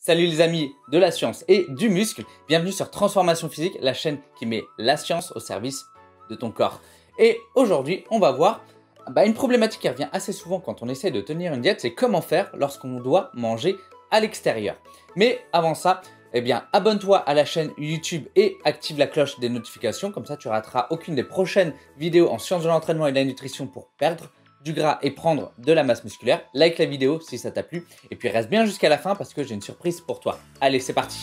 Salut les amis de la science et du muscle, bienvenue sur Transformation Physique, la chaîne qui met la science au service de ton corps. Et aujourd'hui, on va voir une problématique qui revient assez souvent quand on essaie de tenir une diète, c'est comment faire lorsqu'on doit manger à l'extérieur. Mais avant ça, abonne-toi à la chaîne YouTube et active la cloche des notifications, comme ça tu rateras aucune des prochaines vidéos en sciences de l'entraînement et de la nutrition pour perdre du gras et prendre de la masse musculaire. Like la vidéo si ça t'a plu et puis reste bien jusqu'à la fin parce que j'ai une surprise pour toi. Allez, c'est parti!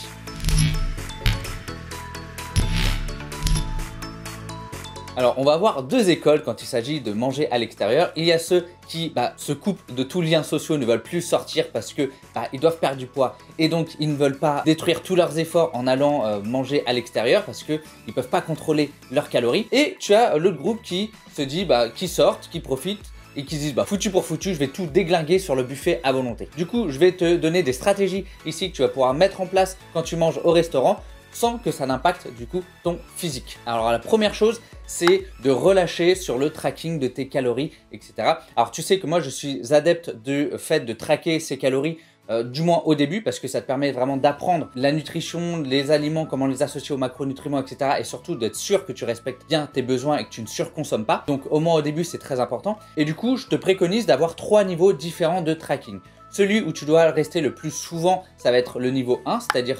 Alors, on va avoir deux écoles quand il s'agit de manger à l'extérieur. Il y a ceux qui se coupent de tout lien social, ne veulent plus sortir parce que ils doivent perdre du poids et donc ils ne veulent pas détruire tous leurs efforts en allant manger à l'extérieur parce qu'ils ne peuvent pas contrôler leurs calories. Et tu as l'autre groupe qui se dit, qui sortent, qui profitent et qui se disent foutu pour foutu, je vais tout déglinguer sur le buffet à volonté. Du coup, je vais te donner des stratégies ici que tu vas pouvoir mettre en place quand tu manges au restaurant sans que ça n'impacte du coup ton physique. Alors la première chose, c'est de relâcher sur le tracking de tes calories, etc. Alors tu sais que moi je suis adepte du fait de traquer ses calories, du moins au début, parce que ça te permet vraiment d'apprendre la nutrition, les aliments, comment les associer aux macronutriments, etc. Et surtout d'être sûr que tu respectes bien tes besoins et que tu ne surconsommes pas. Donc au moins au début, c'est très important. Et du coup, je te préconise d'avoir 3 niveaux différents de tracking. Celui où tu dois rester le plus souvent, ça va être le niveau 1, c'est-à-dire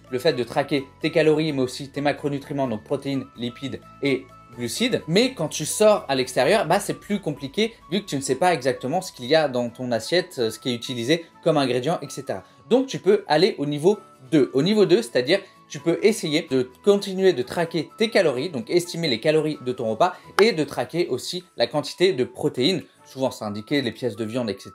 le fait de traquer tes calories, mais aussi tes macronutriments, donc protéines, lipides et glucides. Mais quand tu sors à l'extérieur, c'est plus compliqué vu que tu ne sais pas exactement ce qu'il y a dans ton assiette, ce qui est utilisé comme ingrédient, etc. Donc tu peux aller au niveau 2. Au niveau 2, c'est-à-dire tu peux essayer de continuer de traquer tes calories, donc estimer les calories de ton repas et de traquer aussi la quantité de protéines. Souvent, c'est indiqué les pièces de viande, etc.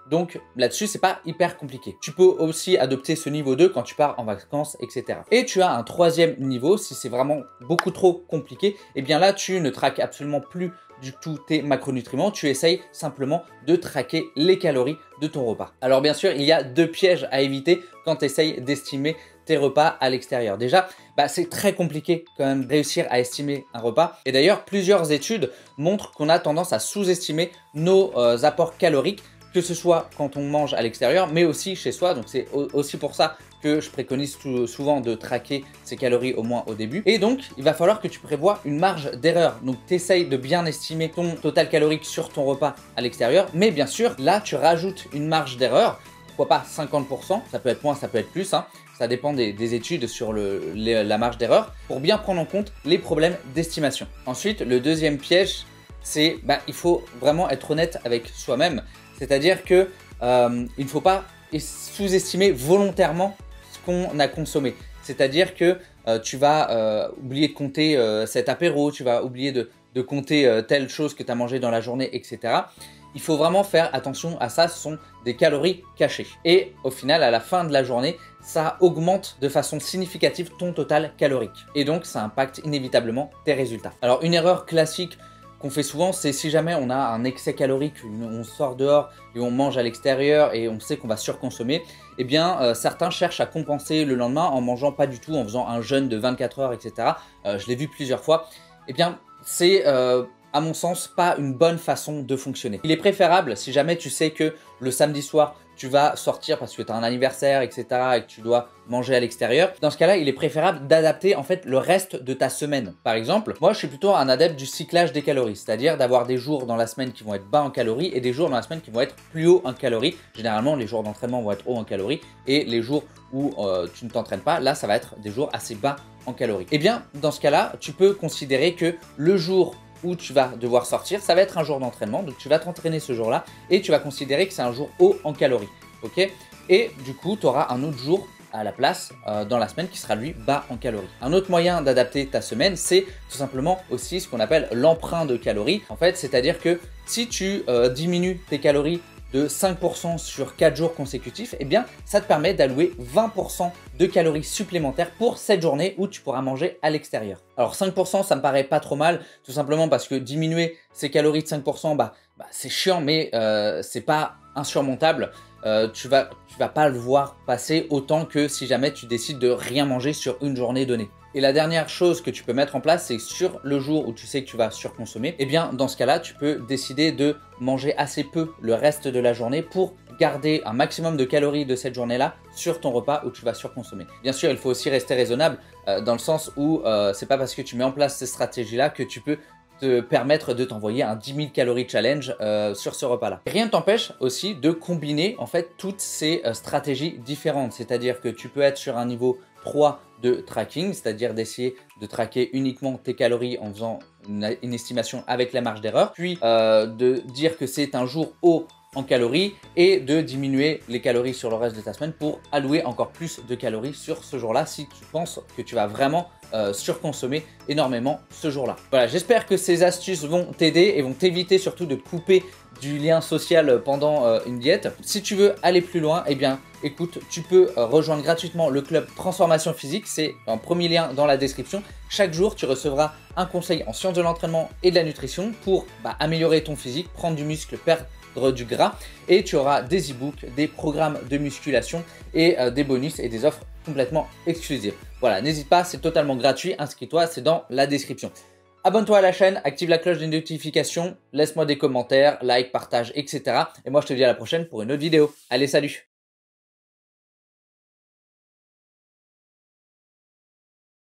Donc là-dessus, c'est pas hyper compliqué. Tu peux aussi adopter ce niveau 2 quand tu pars en vacances, etc. Et tu as un troisième niveau, si c'est vraiment beaucoup trop compliqué, et bien là, tu ne traques absolument plus du tout tes macronutriments, tu essayes simplement de traquer les calories de ton repas. Alors bien sûr, il y a 2 pièges à éviter quand tu essayes d'estimer tes repas à l'extérieur. Déjà, c'est très compliqué quand même de réussir à estimer un repas. Et d'ailleurs, plusieurs études montrent qu'on a tendance à sous-estimer nos apports caloriques, que ce soit quand on mange à l'extérieur, mais aussi chez soi. Donc c'est aussi pour ça que je préconise souvent de traquer ses calories au moins au début. Et donc, il va falloir que tu prévois une marge d'erreur. Donc, tu essayes de bien estimer ton total calorique sur ton repas à l'extérieur. Mais bien sûr, là, tu rajoutes une marge d'erreur. Pourquoi pas 50%? Ça peut être moins, ça peut être plus. Ça dépend des études sur la marge d'erreur pour bien prendre en compte les problèmes d'estimation. Ensuite, le deuxième piège, c'est il faut vraiment être honnête avec soi-même. C'est-à-dire que il ne faut pas sous-estimer volontairement ce qu'on a consommé. C'est-à-dire que tu vas oublier de compter cet apéro, tu vas oublier de compter telle chose que tu as mangé dans la journée, etc. Il faut vraiment faire attention à ça, ce sont des calories cachées. Et au final, à la fin de la journée, ça augmente de façon significative ton total calorique. Et donc, ça impacte inévitablement tes résultats. Alors, une erreur classique qu'on fait souvent, c'est si jamais on a un excès calorique, on sort dehors et on mange à l'extérieur et on sait qu'on va surconsommer, certains cherchent à compenser le lendemain en mangeant pas du tout, en faisant un jeûne de 24 heures, etc. Je l'ai vu plusieurs fois. C'est à mon sens, pas une bonne façon de fonctionner. Il est préférable, si jamais tu sais que le samedi soir, tu vas sortir parce que tu as un anniversaire, etc. et que tu dois manger à l'extérieur. Dans ce cas-là, il est préférable d'adapter en fait le reste de ta semaine. Par exemple, moi, je suis plutôt un adepte du cyclage des calories, c'est-à-dire d'avoir des jours dans la semaine qui vont être bas en calories et des jours dans la semaine qui vont être plus hauts en calories. Généralement, les jours d'entraînement vont être hauts en calories et les jours où tu ne t'entraînes pas, là, ça va être des jours assez bas en calories. Et bien, dans ce cas-là, tu peux considérer que le jour où tu vas devoir sortir, ça va être un jour d'entraînement, donc tu vas t'entraîner ce jour-là et tu vas considérer que c'est un jour haut en calories, ok? Et du coup, tu auras un autre jour à la place dans la semaine qui sera lui bas en calories. Un autre moyen d'adapter ta semaine, c'est tout simplement aussi ce qu'on appelle l'emprunt de calories. En fait, c'est-à-dire que si tu diminues tes calories de 5% sur 4 jours consécutifs, ça te permet d'allouer 20% de calories supplémentaires pour cette journée où tu pourras manger à l'extérieur. Alors 5%, ça me paraît pas trop mal, tout simplement parce que diminuer ces calories de 5%, c'est chiant, mais c'est pas insurmontable. Tu vas pas le voir passer autant que si jamais tu décides de rien manger sur une journée donnée. Et la dernière chose que tu peux mettre en place, c'est sur le jour où tu sais que tu vas surconsommer, dans ce cas-là, tu peux décider de manger assez peu le reste de la journée pour garder un maximum de calories de cette journée-là sur ton repas où tu vas surconsommer. Bien sûr, il faut aussi rester raisonnable dans le sens où c'est pas parce que tu mets en place ces stratégies-là que tu peux te permettre de t'envoyer un 10 000 calories challenge sur ce repas-là. Rien ne t'empêche aussi de combiner en fait toutes ces stratégies différentes. C'est-à-dire que tu peux être sur un niveau 3 de tracking, c'est-à-dire d'essayer de traquer uniquement tes calories en faisant une estimation avec la marge d'erreur, puis de dire que c'est un jour haut en calories et de diminuer les calories sur le reste de ta semaine pour allouer encore plus de calories sur ce jour-là si tu penses que tu vas vraiment surconsommer énormément ce jour-là. Voilà, j'espère que ces astuces vont t'aider et vont t'éviter surtout de couper du lien social pendant une diète. Si tu veux aller plus loin, eh bien écoute, tu peux rejoindre gratuitement le club Transformation Physique, c'est un premier lien dans la description. Chaque jour, tu recevras un conseil en sciences de l'entraînement et de la nutrition pour améliorer ton physique, prendre du muscle, perdre du gras, et tu auras des e-books, des programmes de musculation et des bonus et des offres complètement exclusives. Voilà, n'hésite pas, c'est totalement gratuit, inscris-toi, c'est dans la description. Abonne-toi à la chaîne, active la cloche des notifications, laisse-moi des commentaires, like, partage, etc. Et moi je te dis à la prochaine pour une autre vidéo. Allez, salut!